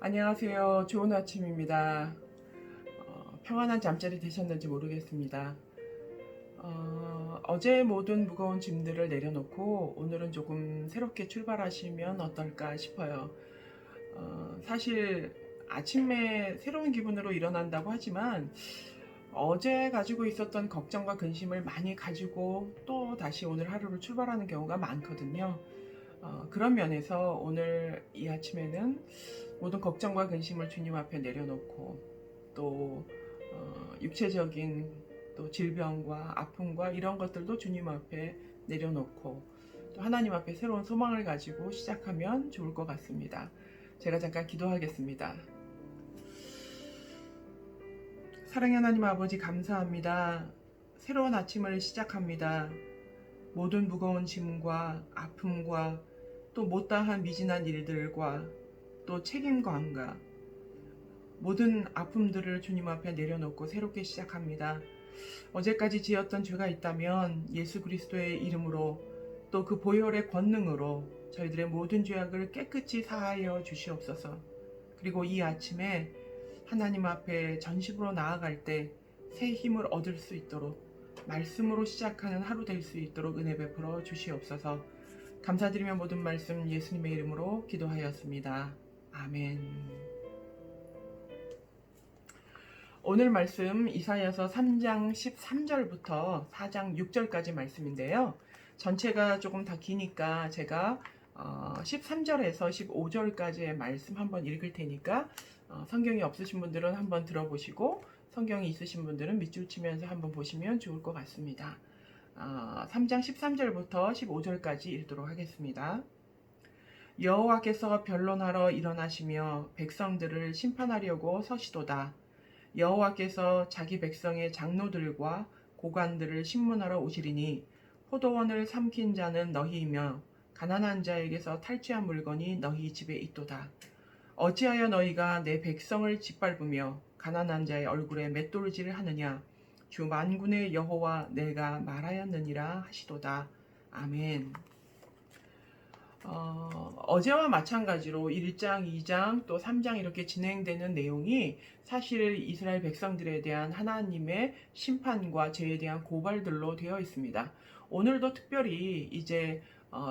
안녕하세요. 좋은 아침입니다. 평안한 잠자리 되셨는지 모르겠습니다. 어제 모든 무거운 짐들을 내려놓고 오늘은 조금 새롭게 출발하시면 어떨까 싶어요. 사실 아침에 새로운 기분으로 일어난다고 하지만 어제 가지고 있었던 걱정과 근심을 많이 가지고 또 다시 오늘 하루를 출발하는 경우가 많거든요. 그런 면에서 오늘 이 아침에는 모든 걱정과 근심을 주님 앞에 내려놓고 또 육체적인 또 질병과 아픔과 이런 것들도 주님 앞에 내려놓고 또 하나님 앞에 새로운 소망을 가지고 시작하면 좋을 것 같습니다. 제가 잠깐 기도하겠습니다. 사랑의 하나님 아버지 감사합니다. 새로운 아침을 시작합니다. 모든 무거운 짐과 아픔과 또 못다한 미진한 일들과 또 책임감과 모든 아픔들을 주님 앞에 내려놓고 새롭게 시작합니다. 어제까지 지었던 죄가 있다면 예수 그리스도의 이름으로 또 그 보혈의 권능으로 저희들의 모든 죄악을 깨끗이 사하여 주시옵소서. 그리고 이 아침에 하나님 앞에 전심으로 나아갈 때 새 힘을 얻을 수 있도록 말씀으로 시작하는 하루 될 수 있도록 은혜 베풀어 주시옵소서. 감사드리며 모든 말씀 예수님의 이름으로 기도하였습니다. 아멘. 오늘 말씀 이사야서 3장 13절부터 4장 6절까지 말씀인데요. 전체가 조금 다 기니까 제가 13절에서 15절까지의 말씀 한번 읽을 테니까 성경이 없으신 분들은 한번 들어보시고 성경이 있으신 분들은 밑줄 치면서 한번 보시면 좋을 것 같습니다. 3장 13절부터 15절까지 읽도록 하겠습니다. 여호와께서 변론하러 일어나시며 백성들을 심판하려고 서시도다. 여호와께서 자기 백성의 장로들과 고관들을 심문하러 오시리니 포도원을 삼킨 자는 너희이며 가난한 자에게서 탈취한 물건이 너희 집에 있도다. 어찌하여 너희가 내 백성을 짓밟으며 가난한 자의 얼굴에 맷돌질을 하느냐. 주 만군의 여호와 내가 말하였느니라 하시도다. 아멘. 어제와 마찬가지로 1장, 2장, 또 3장 이렇게 진행되는 내용이 사실 이스라엘 백성들에 대한 하나님의 심판과 죄에 대한 고발들로 되어 있습니다. 오늘도 특별히 이제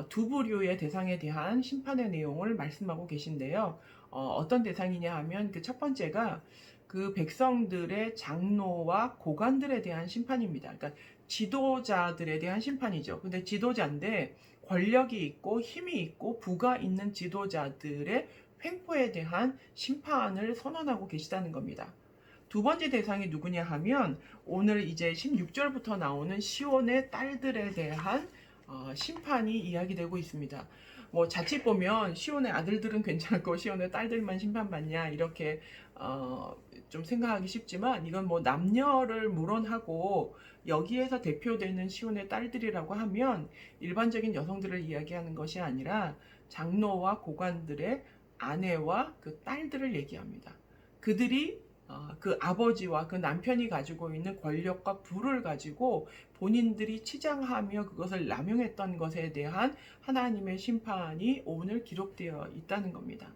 두 부류의 대상에 대한 심판의 내용을 말씀하고 계신데요. 어떤 대상이냐 하면 그 첫 번째가 그 백성들의 장로와 고관들에 대한 심판입니다. 그러니까 지도자들에 대한 심판이죠. 근데 지도자인데 권력이 있고 힘이 있고 부가 있는 지도자들의 횡포에 대한 심판을 선언하고 계시다는 겁니다. 두 번째 대상이 누구냐 하면 오늘 이제 16절부터 나오는 시온의 딸들에 대한 심판이 이야기되고 있습니다. 뭐 자칫 보면 시온의 아들들은 괜찮고 시온의 딸들만 심판받냐 이렇게 좀 생각하기 쉽지만 이건 뭐 남녀를 물론하고 여기에서 대표되는 시온의 딸들이라고 하면 일반적인 여성들을 이야기하는 것이 아니라 장로와 고관들의 아내와 그 딸들을 얘기합니다. 그들이 그 아버지와 그 남편이 가지고 있는 권력과 부를 가지고 본인들이 치장하며 그것을 남용했던 것에 대한 하나님의 심판이 오늘 기록되어 있다는 겁니다.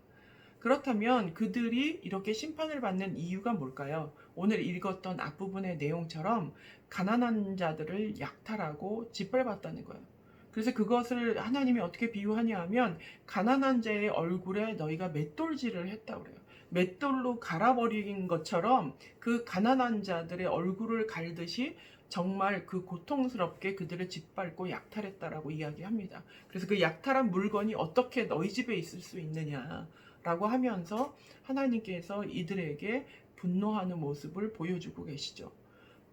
그렇다면 그들이 이렇게 심판을 받는 이유가 뭘까요? 오늘 읽었던 앞부분의 내용처럼 가난한 자들을 약탈하고 짓밟았다는 거예요. 그래서 그것을 하나님이 어떻게 비유하냐 하면 가난한 자의 얼굴에 너희가 맷돌질을 했다고 그래요. 맷돌로 갈아버린 것처럼 그 가난한 자들의 얼굴을 갈듯이 정말 그 고통스럽게 그들을 짓밟고 약탈했다라고 이야기합니다. 그래서 그 약탈한 물건이 어떻게 너희 집에 있을 수 있느냐 라고 하면서 하나님께서 이들에게 분노하는 모습을 보여주고 계시죠.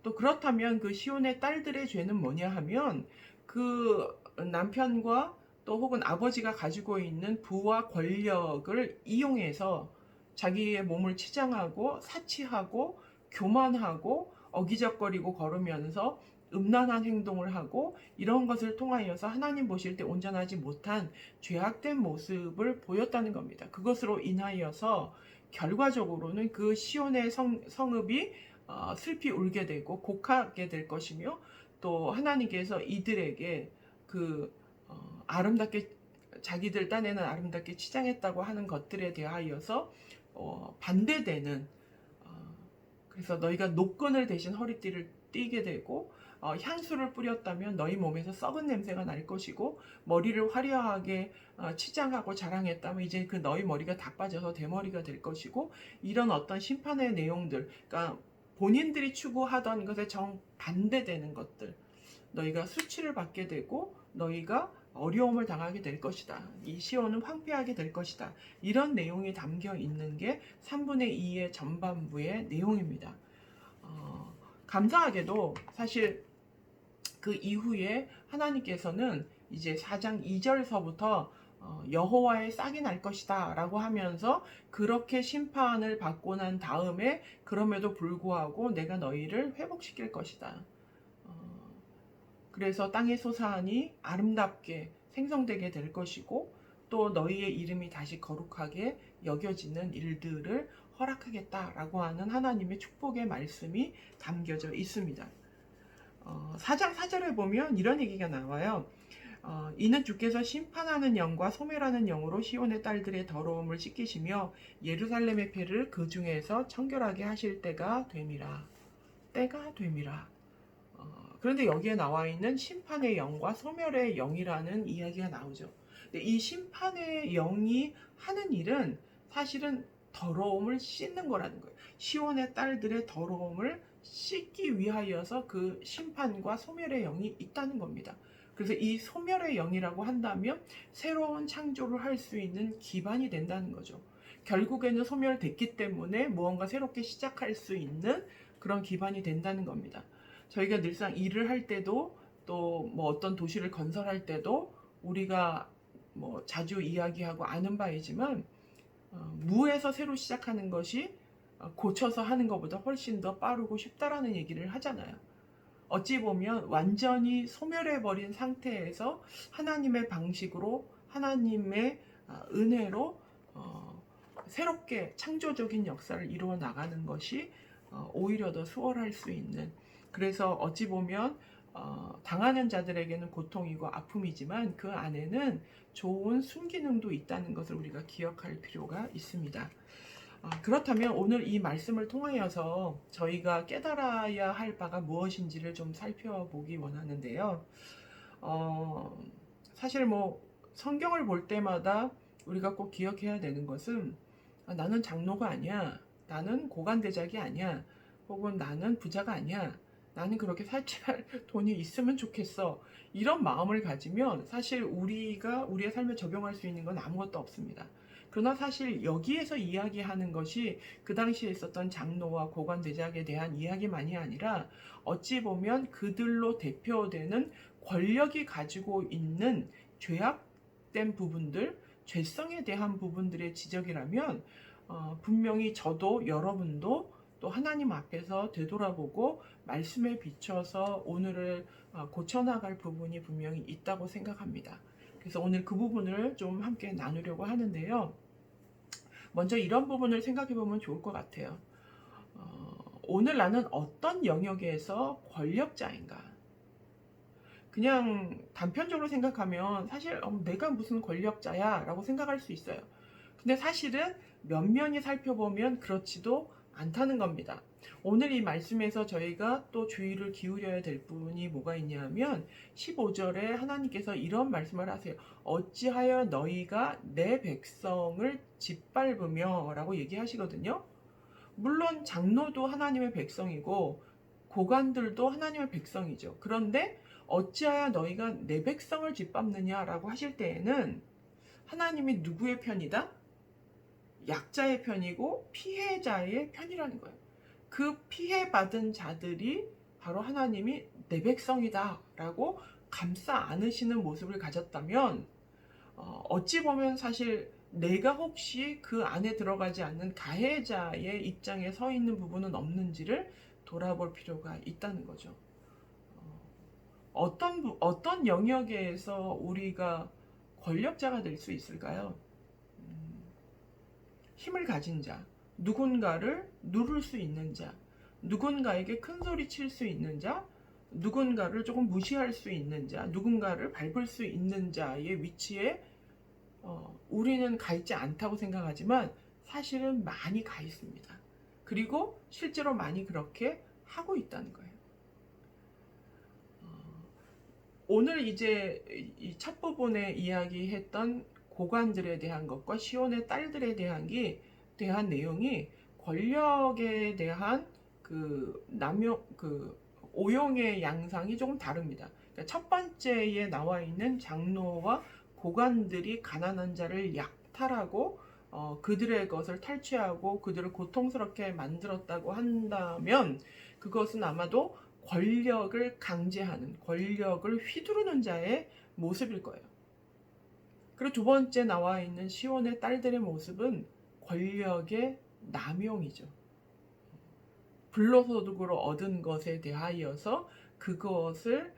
또 그렇다면 그 시온의 딸들의 죄는 뭐냐 하면 그 남편과 또 혹은 아버지가 가지고 있는 부와 권력을 이용해서 자기의 몸을 치장하고 사치하고 교만하고 어기적거리고 걸으면서 음란한 행동을 하고 이런 것을 통하여서 하나님 보실 때 온전하지 못한 죄악된 모습을 보였다는 겁니다. 그것으로 인하여서 결과적으로는 그 시온의 성읍이 슬피 울게 되고 곡하게 될 것이며 또 하나님께서 이들에게 그 아름답게 자기들 딴에는 아름답게 치장했다고 하는 것들에 대하여서 반대되는, 그래서 너희가 노끈을 대신 허리띠를 띠게 되고, 향수를 뿌렸다면 너희 몸에서 썩은 냄새가 날 것이고, 머리를 화려하게 치장하고 자랑했다면 이제 그 너희 머리가 다 빠져서 대머리가 될 것이고, 이런 어떤 심판의 내용들, 그러니까 본인들이 추구하던 것에 정반대되는 것들, 너희가 수치를 받게 되고 너희가 어려움을 당하게 될 것이다. 이 시온은 황폐하게 될 것이다. 이런 내용이 담겨 있는 게 3분의 2의 전반부의 내용입니다. 감사하게도 사실 그 이후에 하나님께서는 이제 4장 2절서부터 여호와의 싹이 날 것이다 라고 하면서 그렇게 심판을 받고 난 다음에 그럼에도 불구하고 내가 너희를 회복시킬 것이다. 그래서 땅의 소산이 아름답게 생성되게 될 것이고 또 너희의 이름이 다시 거룩하게 여겨지는 일들을 허락하겠다라고 하는 하나님의 축복의 말씀이 담겨져 있습니다. 4장 4절에 보면 이런 얘기가 나와요. 이는 주께서 심판하는 영과 소멸하는 영으로 시온의 딸들의 더러움을 씻기시며 예루살렘의 패를 그 중에서 청결하게 하실 때가 됨이라. 그런데 여기에 나와 있는 심판의 영과 소멸의 영이라는 이야기가 나오죠. 근데 이 심판의 영이 하는 일은 사실은 더러움을 씻는 거라는 거예요. 시온의 딸들의 더러움을 씻기 위하여서 그 심판과 소멸의 영이 있다는 겁니다. 그래서 이 소멸의 영이라고 한다면 새로운 창조를 할 수 있는 기반이 된다는 거죠. 결국에는 소멸됐기 때문에 무언가 새롭게 시작할 수 있는 그런 기반이 된다는 겁니다. 저희가 늘상 일을 할 때도 또 뭐 어떤 도시를 건설할 때도 우리가 뭐 자주 이야기하고 아는 바이지만 무에서 새로 시작하는 것이 고쳐서 하는 것보다 훨씬 더 빠르고 쉽다라는 얘기를 하잖아요. 어찌 보면 완전히 소멸해버린 상태에서 하나님의 방식으로 하나님의 은혜로 새롭게 창조적인 역사를 이루어 나가는 것이 오히려 더 수월할 수 있는, 그래서 어찌 보면 당하는 자들에게는 고통이고 아픔이지만 그 안에는 좋은 순기능도 있다는 것을 우리가 기억할 필요가 있습니다. 그렇다면 오늘 이 말씀을 통하여서 저희가 깨달아야 할 바가 무엇인지를 좀 살펴보기 원하는데요. 사실 뭐 성경을 볼 때마다 우리가 꼭 기억해야 되는 것은 나는 장로가 아니야, 나는 고관대작이 아니야, 혹은 나는 부자가 아니야, 나는 그렇게 살지만 돈이 있으면 좋겠어, 이런 마음을 가지면 사실 우리가 우리의 삶에 적용할 수 있는 건 아무것도 없습니다. 그러나 사실 여기에서 이야기하는 것이 그 당시에 있었던 장로와 고관대작에 대한 이야기만이 아니라 어찌 보면 그들로 대표되는 권력이 가지고 있는 죄악된 부분들, 죄성에 대한 부분들의 지적이라면 분명히 저도 여러분도 또 하나님 앞에서 되돌아보고 말씀에 비춰서 오늘을 고쳐나갈 부분이 분명히 있다고 생각합니다. 그래서 오늘 그 부분을 좀 함께 나누려고 하는데요. 먼저 이런 부분을 생각해 보면 좋을 것 같아요. 오늘 나는 어떤 영역에서 권력자인가? 그냥 단편적으로 생각하면 사실 내가 무슨 권력자야 라고 생각할 수 있어요. 근데 사실은 면면히 살펴보면 그렇지도 않다는 겁니다. 오늘 이 말씀에서 저희가 또 주의를 기울여야 될 부분이 뭐가 있냐면 15절에 하나님께서 이런 말씀을 하세요. 어찌하여 너희가 내 백성을 짓밟으며 라고 얘기하시거든요. 물론 장로도 하나님의 백성이고 고관들도 하나님의 백성이죠. 그런데 어찌하여 너희가 내 백성을 짓밟느냐라고 하실 때에는 하나님이 누구의 편이다? 약자의 편이고 피해자의 편이라는 거예요. 그 피해받은 자들이 바로 하나님이 내 백성이다 라고 감싸 안으시는 모습을 가졌다면 어찌 보면 사실 내가 혹시 그 안에 들어가지 않는 가해자의 입장에 서 있는 부분은 없는지를 돌아볼 필요가 있다는 거죠. 어떤 영역에서 우리가 권력자가 될 수 있을까요? 힘을 가진 자, 누군가를 누를 수 있는 자, 누군가에게 큰 소리 칠 수 있는 자, 누군가를 조금 무시할 수 있는 자, 누군가를 밟을 수 있는 자의 위치에 우리는 가 있지 않다고 생각하지만 사실은 많이 가 있습니다. 그리고 실제로 많이 그렇게 하고 있다는 거예요. 오늘 이제 이 첫 부분에 이야기했던 고관들에 대한 것과 시온의 딸들에 대한 내용이 권력에 대한 그 오용의 양상이 조금 다릅니다. 그러니까 첫 번째에 나와 있는 장로와 고관들이 가난한 자를 약탈하고 그들의 것을 탈취하고 그들을 고통스럽게 만들었다고 한다면 그것은 아마도 권력을 강제하는, 권력을 휘두르는 자의 모습일 거예요. 그리고 두 번째 나와 있는 시온의 딸들의 모습은 권력의 남용이죠. 불로소득으로 얻은 것에 대하여서 그것을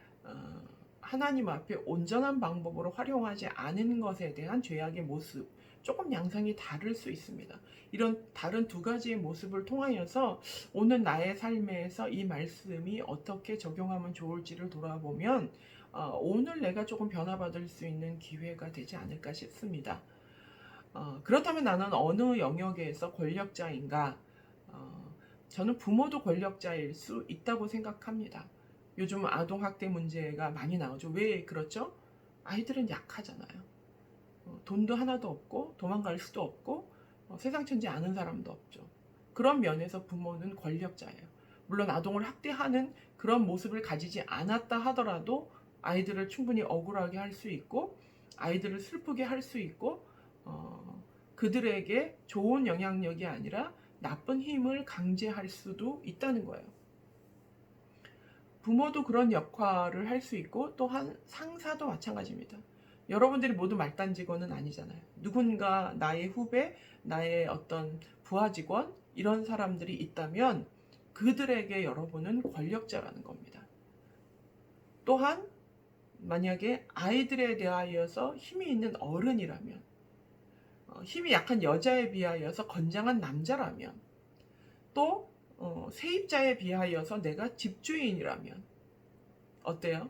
하나님 앞에 온전한 방법으로 활용하지 않은 것에 대한 죄악의 모습, 조금 양상이 다를 수 있습니다. 이런 다른 두 가지의 모습을 통하여서 오늘 나의 삶에서 이 말씀이 어떻게 적용하면 좋을지를 돌아보면 오늘 내가 조금 변화받을 수 있는 기회가 되지 않을까 싶습니다. 그렇다면 나는 어느 영역에서 권력자인가? 저는 부모도 권력자일 수 있다고 생각합니다. 요즘 아동학대 문제가 많이 나오죠. 왜 그렇죠? 아이들은 약하잖아요. 돈도 하나도 없고 도망갈 수도 없고 세상 천지 아는 사람도 없죠. 그런 면에서 부모는 권력자예요. 물론 아동을 학대하는 그런 모습을 가지지 않았다 하더라도 아이들을 충분히 억울하게 할 수 있고 아이들을 슬프게 할 수 있고 그들에게 좋은 영향력이 아니라 나쁜 힘을 강제할 수도 있다는 거예요. 부모도 그런 역할을 할 수 있고 또한 상사도 마찬가지입니다. 여러분들이 모두 말단 직원은 아니잖아요. 누군가 나의 후배, 나의 어떤 부하 직원 이런 사람들이 있다면 그들에게 여러분은 권력자라는 겁니다. 또한 만약에 아이들에 대하여서 힘이 있는 어른이라면 힘이 약한 여자에 비하여서 건장한 남자라면 또 세입자에 비하여서 내가 집주인이라면 어때요?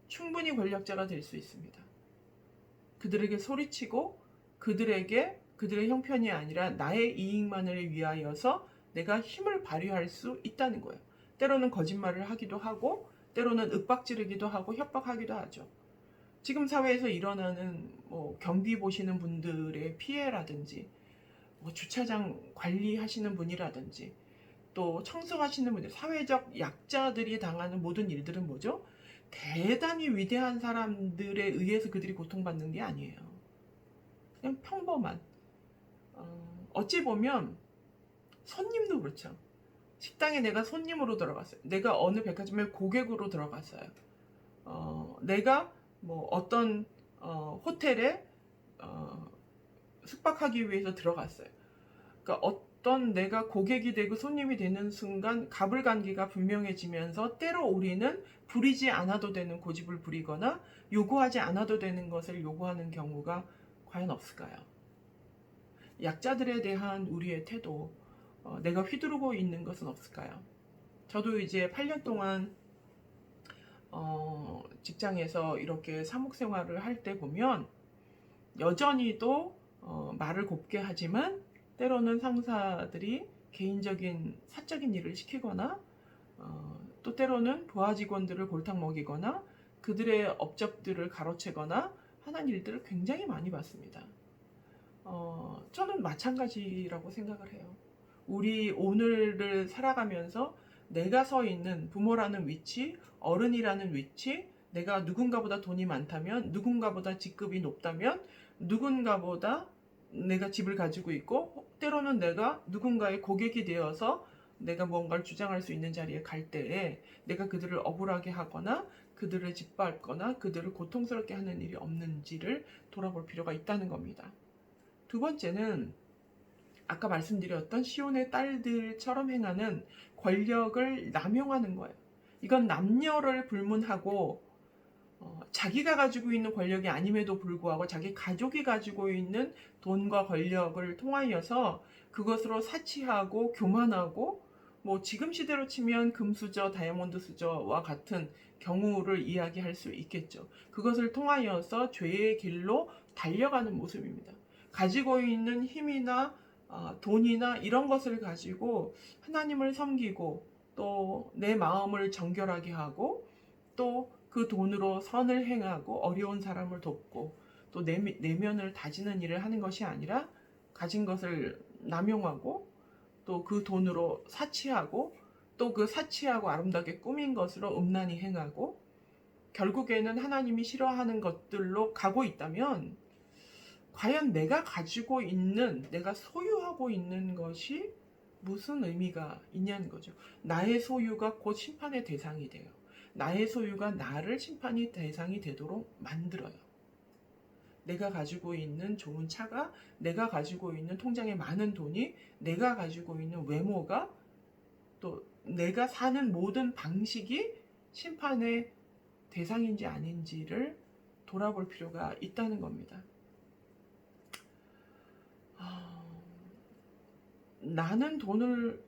충분히 권력자가 될 수 있습니다. 그들에게 소리치고 그들의 형편이 아니라 나의 이익만을 위하여서 내가 힘을 발휘할 수 있다는 거예요. 때로는 거짓말을 하기도 하고 때로는 윽박지르기도 하고 협박하기도 하죠. 지금 사회에서 일어나는 경비 보시는 분들의 피해라든지 주차장 관리하시는 분이라든지 또 청소하시는 분들, 사회적 약자들이 당하는 모든 일들은 뭐죠? 대단히 위대한 사람들에 의해서 그들이 고통받는 게 아니에요. 그냥 평범한 어찌 보면 손님도 그렇죠. 식당에 내가 손님으로 들어갔어요. 내가 어느 백화점에 고객으로 들어갔어요. 내가 어떤 호텔에 숙박하기 위해서 들어갔어요. 그러니까 어떤 내가 고객이 되고 손님이 되는 순간 가불관계가 분명해지면서 때로 우리는 부리지 않아도 되는 고집을 부리거나 요구하지 않아도 되는 것을 요구하는 경우가 과연 없을까요? 약자들에 대한 우리의 태도, 내가 휘두르고 있는 것은 없을까요? 저도 이제 8년 동안 직장에서 이렇게 사목생활을 할 때 보면 여전히도 말을 곱게 하지만 때로는 상사들이 개인적인 사적인 일을 시키거나 또 때로는 부하 직원들을 골탕 먹이거나 그들의 업적들을 가로채거나 하는 일들을 굉장히 많이 봤습니다. 저는 마찬가지라고 생각을 해요. 우리 오늘을 살아가면서 내가 서 있는 부모라는 위치, 어른이라는 위치, 내가 누군가보다 돈이 많다면, 누군가보다 직급이 높다면, 누군가보다 내가 집을 가지고 있고 때로는 내가 누군가의 고객이 되어서 내가 무언가를 주장할 수 있는 자리에 갈 때에 내가 그들을 억울하게 하거나 그들을 짓밟거나 그들을 고통스럽게 하는 일이 없는지를 돌아볼 필요가 있다는 겁니다. 두 번째는 아까 말씀드렸던 시온의 딸들처럼 행하는 권력을 남용하는 거예요. 이건 남녀를 불문하고 자기가 가지고 있는 권력이 아님에도 불구하고 자기 가족이 가지고 있는 돈과 권력을 통하여서 그것으로 사치하고 교만하고 지금 시대로 치면 금수저, 다이아몬드 수저와 같은 경우를 이야기할 수 있겠죠. 그것을 통하여서 죄의 길로 달려가는 모습입니다. 가지고 있는 힘이나 돈이나 이런 것을 가지고 하나님을 섬기고 또 내 마음을 정결하게 하고 또 그 돈으로 선을 행하고 어려운 사람을 돕고 또 내면을 다지는 일을 하는 것이 아니라 가진 것을 남용하고 또 그 돈으로 사치하고 또 그 사치하고 아름답게 꾸민 것으로 음란히 행하고 결국에는 하나님이 싫어하는 것들로 가고 있다면 과연 내가 가지고 있는, 내가 소유하고 있는 것이 무슨 의미가 있냐는 거죠. 나의 소유가 곧 심판의 대상이 돼요. 나의 소유가 나를 심판의 대상이 되도록 만들어요. 내가 가지고 있는 좋은 차가, 내가 가지고 있는 통장에 많은 돈이, 내가 가지고 있는 외모가, 또 내가 사는 모든 방식이 심판의 대상인지 아닌지를 돌아볼 필요가 있다는 겁니다. 나는 돈을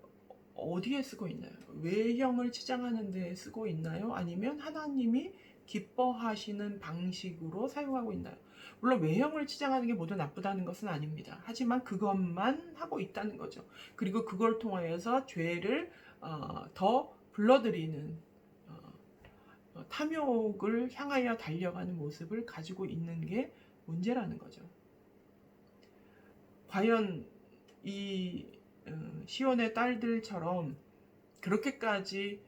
어디에 쓰고 있나요? 외형을 치장하는 데 쓰고 있나요? 아니면 하나님이 기뻐하시는 방식으로 사용하고 있나요? 물론 외형을 치장하는 게 모두 나쁘다는 것은 아닙니다. 하지만 그것만 하고 있다는 거죠. 그리고 그걸 통하여서 죄를 더 불러들이는 탐욕을 향하여 달려가는 모습을 가지고 있는 게 문제라는 거죠. 과연 이 시온의 딸들처럼 그렇게까지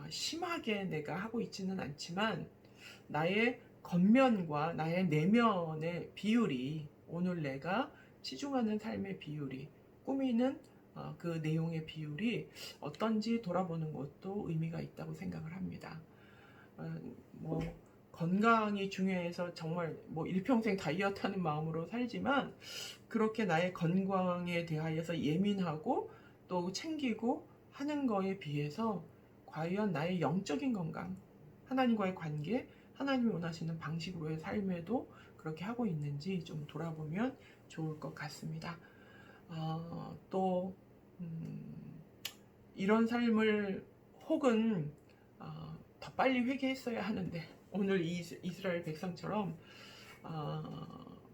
심하게 내가 하고 있지는 않지만 나의 겉면과 나의 내면의 비율이, 오늘 내가 치중하는 삶의 비율이, 꾸미는 그 내용의 비율이 어떤지 돌아보는 것도 의미가 있다고 생각을 합니다. 뭐 건강이 중요해서 정말 뭐 일평생 다이어트 하는 마음으로 살지만 그렇게 나의 건강에 대하여서 예민하고 또 챙기고 하는 거에 비해서 과연 나의 영적인 건강, 하나님과의 관계, 하나님이 원하시는 방식으로의 삶에도 그렇게 하고 있는지 좀 돌아보면 좋을 것 같습니다. 또 이런 삶을 혹은 더 빨리 회개했어야 하는데 오늘 이스라엘 백성처럼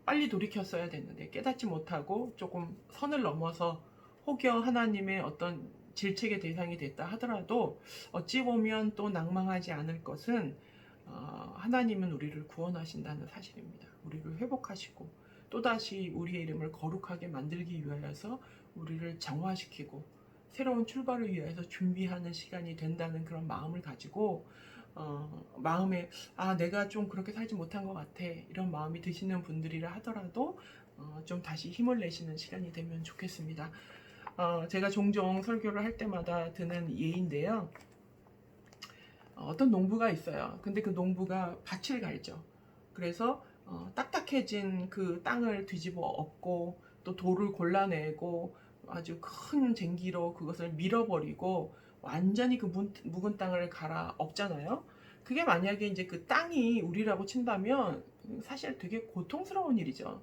빨리 돌이켰어야 됐는데 깨닫지 못하고 조금 선을 넘어서 혹여 하나님의 어떤 질책의 대상이 됐다 하더라도 어찌 보면 또 낭망하지 않을 것은 하나님은 우리를 구원하신다는 사실입니다. 우리를 회복하시고 또다시 우리의 이름을 거룩하게 만들기 위하여서 우리를 정화시키고 새로운 출발을 위해서 준비하는 시간이 된다는 그런 마음을 가지고 마음에 내가 좀 그렇게 살지 못한 것 같아 이런 마음이 드시는 분들이라 하더라도 좀 다시 힘을 내시는 시간이 되면 좋겠습니다. 제가 종종 설교를 할 때마다 드는 예인데요. 어떤 농부가 있어요. 근데 그 농부가 밭을 갈죠. 그래서 딱딱해진 그 땅을 뒤집어 엎고 또 돌을 골라내고 아주 큰 쟁기로 그것을 밀어버리고 완전히 그 묵은 땅을 갈아 엎잖아요. 그게 만약에 이제 그 땅이 우리라고 친다면 사실 되게 고통스러운 일이죠.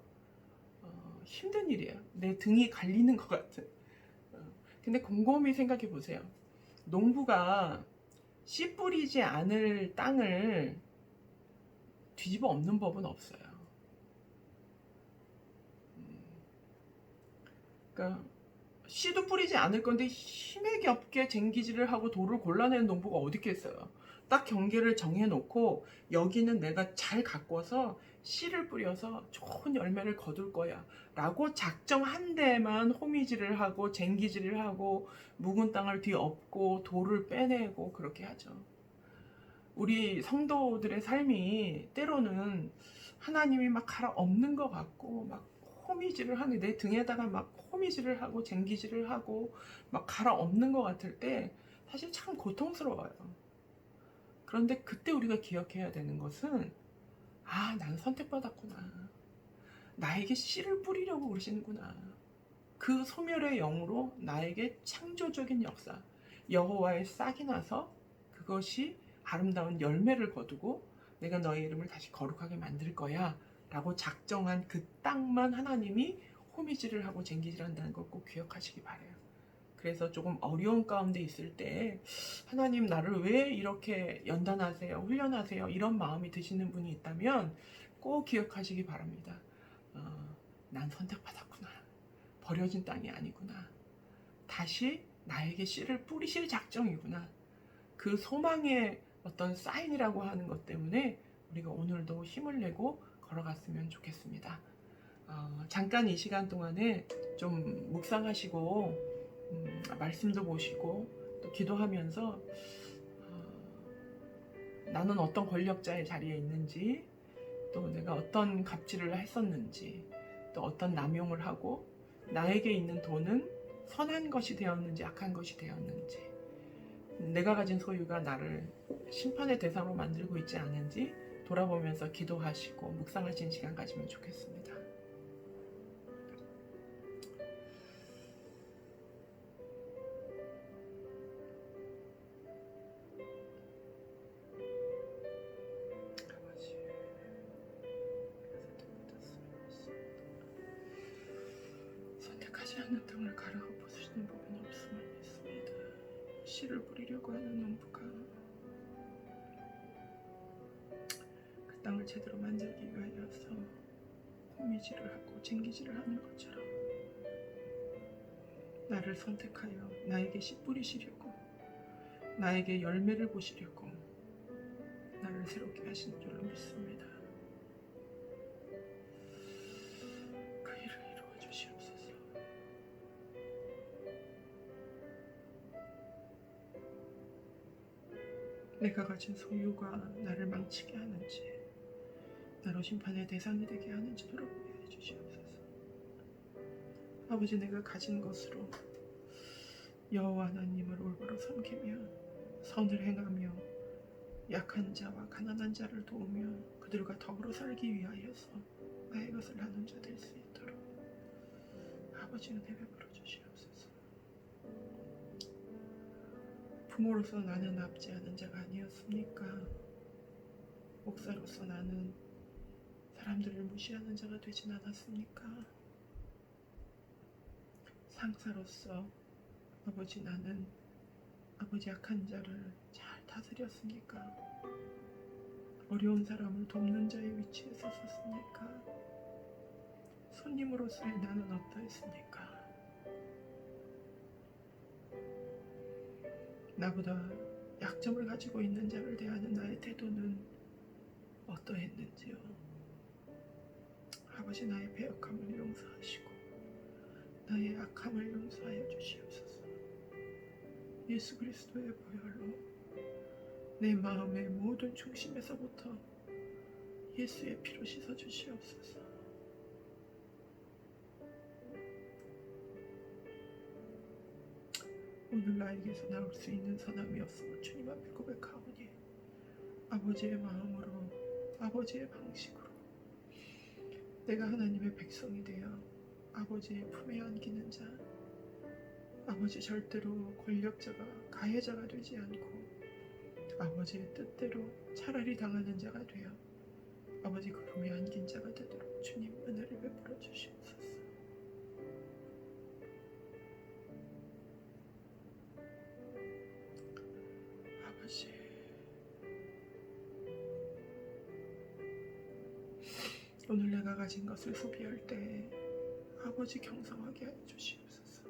힘든 일이에요. 내 등이 갈리는 것 같은. 근데 곰곰이 생각해 보세요. 농부가 씨 뿌리지 않을 땅을 뒤집어 엎는 법은 없어요. 그러니까 씨도 뿌리지 않을 건데 힘에 겹게 쟁기질을 하고 돌을 골라내는 농부가 어디 있겠어요. 딱 경계를 정해놓고 여기는 내가 잘 가꿔서 씨를 뿌려서 좋은 열매를 거둘 거야 라고 작정한 데만 호미질을 하고 쟁기질을 하고 묵은 땅을 뒤엎고 돌을 빼내고 그렇게 하죠. 우리 성도들의 삶이 때로는 하나님이 막 갈아엎는 것 같고 막 호미질을 하는 내 등에다가 막 호미질을 하고 쟁기질을 하고 막 갈아엎는 것 같을 때 사실 참 고통스러워요. 그런데 그때 우리가 기억해야 되는 것은 난 선택받았구나. 나에게 씨를 뿌리려고 그러시는구나. 그 소멸의 영으로 나에게 창조적인 역사, 여호와의 싹이 나서 그것이 아름다운 열매를 거두고 내가 너의 이름을 다시 거룩하게 만들 거야 라고 작정한 그 땅만 하나님이 호미질을 하고 쟁기질한다는 걸 꼭 기억하시기 바래요. 그래서 조금 어려운 가운데 있을 때 하나님 나를 왜 이렇게 연단하세요, 훈련하세요 이런 마음이 드시는 분이 있다면 꼭 기억하시기 바랍니다. 난 선택받았구나. 버려진 땅이 아니구나. 다시 나에게 씨를 뿌리실 작정이구나. 그 소망의 어떤 사인이라고 하는 것 때문에 우리가 오늘도 힘을 내고 걸어갔으면 좋겠습니다. 잠깐 이 시간 동안에 좀 묵상하시고 말씀도 보시고 또 기도하면서 나는 어떤 권력자의 자리에 있는지, 또 내가 어떤 갑질을 했었는지, 또 어떤 남용을 하고 나에게 있는 돈은 선한 것이 되었는지 악한 것이 되었는지, 내가 가진 소유가 나를 심판의 대상으로 만들고 있지 않은지 돌아보면서 기도하시고 묵상하시는 시간 가지면 좋겠습니다. 선택하지 않는 땅을 가르고 부수시는 법은 없음을 믿습니다. 씨를 뿌리려고 하는 농부가 그 땅을 제대로 만들기 위하여서 호미질을 하고 쟁기질을 하는 것처럼 나를 선택하여 나에게 씨 뿌리시려고, 나에게 열매를 보시려고 나를 새롭게 하신 줄로 믿습니다. 그 일을 이루어 주시옵소서. 내가 가진 소유가 나를 망치게 하는지, 나로 심판의 대상이 되게 하는지 돌아보게 해주시옵소서. 아버지, 내가 가진 것으로 여호와 하나님을 올바로 섬기며 선을 행하며 약한 자와 가난한 자를 도우며 그들과 더불어 살기 위하여서 나의 것을 나눈 자 될 수 있도록 아버지 은혜 베풀어 주시옵소서. 부모로서 나는 납치하는 자가 아니었습니까? 목사로서 나는 사람들을 무시하는 자가 되진 않았습니까? 상사로서 아버지, 나는 아버지 약한 자를 잘 다스렸습니까? 어려운 사람을 돕는 자의 위치에 섰었습니까? 손님으로서의 나는 어떠했습니까? 나보다 약점을 가지고 있는 자를 대하는 나의 태도는 어떠했는지요? 아버지, 나의 배역함을 용서하시고 나의 악함을 용서하여 주시옵소서. 예수 그리스도의 보혈로 내 마음의 모든 중심에서부터 예수의 피로 씻어 주시옵소서. 오늘 나에게서 나올 수 있는 선함이 없음을 주님 앞에 고백하오니 아버지의 마음으로, 아버지의 방식으로 내가 하나님의 백성이 되어 아버지의 품에 안기는 자, 아버지 절대로 권력자가 가해자가 되지 않고 아버지의 뜻대로 차라리 당하는 자가 되어 아버지 그 품에 안긴 자가 되도록 주님 은혜를 베풀어 주시옵소서. 아버지, 오늘 내가 가진 것을 소비할 때 아버지 경성하게 하여 주시옵소서.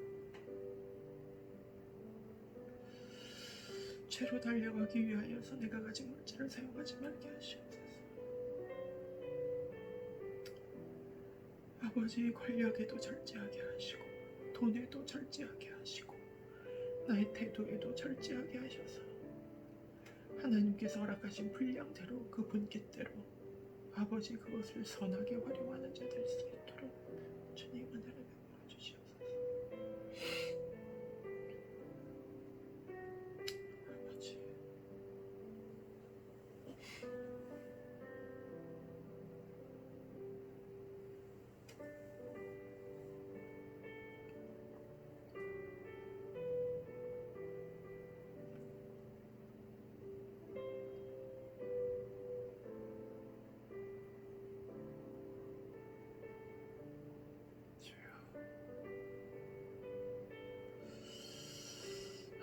죄로 달려가기 위하여서 내가 가진 물질을 사용하지 말게 하시옵소서. 아버지, 권력에도 절제하게 하시고 돈에도 절제하게 하시고 나의 태도에도 절제하게 하셔서 하나님께서 허락하신 분량대로 그 분깃대로 아버지 그것을 선하게 활용하는 자 될 수 있도록 주님 은혜를 베풀어 주시옵소서. 아버지,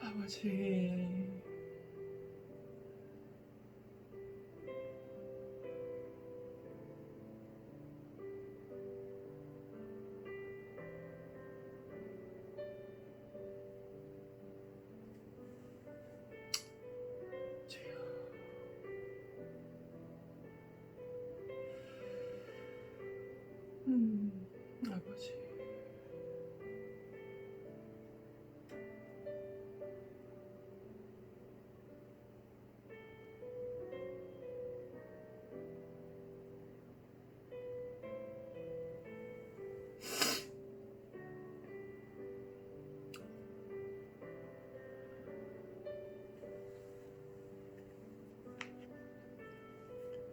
아버지,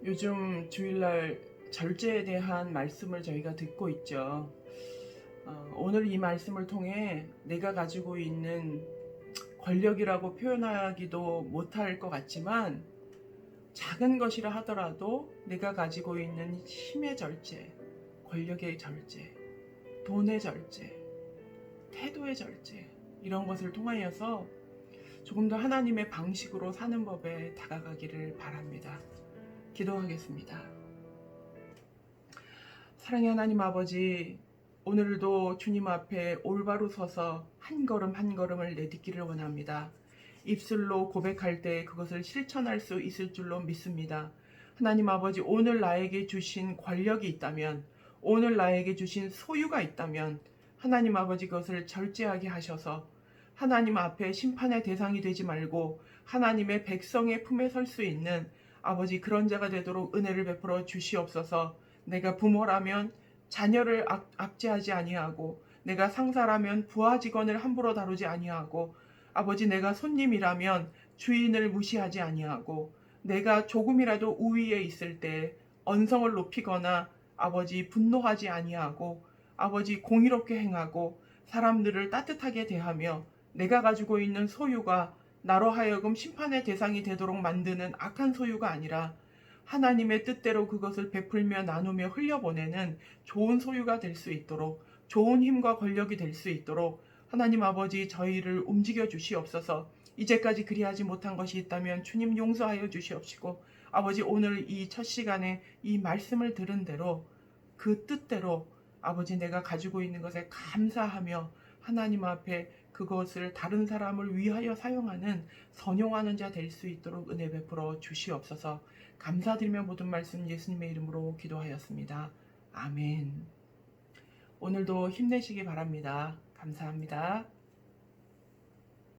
요즘 주일날 절제에 대한 말씀을 저희가 듣고 있죠. 오늘 이 말씀을 통해 내가 가지고 있는 권력이라고 표현하기도 못할 것 같지만 작은 것이라 하더라도 내가 가지고 있는 힘의 절제, 권력의 절제, 돈의 절제, 태도의 절제, 이런 것을 통하여서 조금 더 하나님의 방식으로 사는 법에 다가가기를 바랍니다. 기도하겠습니다. 사랑의 하나님 아버지, 오늘도 주님 앞에 올바로 서서 한 걸음 한 걸음을 내딛기를 원합니다. 입술로 고백할 때 그것을 실천할 수 있을 줄로 믿습니다. 하나님 아버지, 오늘 나에게 주신 권력이 있다면, 오늘 나에게 주신 소유가 있다면 하나님 아버지 그것을 절제하게 하셔서 하나님 앞에 심판의 대상이 되지 말고 하나님의 백성의 품에 설 수 있는 아버지 그런 자가 되도록 은혜를 베풀어 주시옵소서. 내가 부모라면 자녀를 압제하지 아니하고, 내가 상사라면 부하 직원을 함부로 다루지 아니하고, 아버지 내가 손님이라면 주인을 무시하지 아니하고, 내가 조금이라도 우위에 있을 때 언성을 높이거나 아버지 분노하지 아니하고, 아버지 공의롭게 행하고 사람들을 따뜻하게 대하며 내가 가지고 있는 소유가 나로 하여금 심판의 대상이 되도록 만드는 악한 소유가 아니라 하나님의 뜻대로 그것을 베풀며 나누며 흘려보내는 좋은 소유가 될 수 있도록, 좋은 힘과 권력이 될 수 있도록 하나님 아버지 저희를 움직여 주시옵소서. 이제까지 그리하지 못한 것이 있다면 주님 용서하여 주시옵시고, 아버지 오늘 이 첫 시간에 이 말씀을 들은 대로 그 뜻대로 아버지 내가 가지고 있는 것에 감사하며 하나님 앞에 그것을 다른 사람을 위하여 사용하는 선용하는 자 될 수 있도록 은혜 베풀어 주시옵소서. 감사드리며 모든 말씀 예수님의 이름으로 기도하였습니다. 아멘. 오늘도 힘내시기 바랍니다. 감사합니다.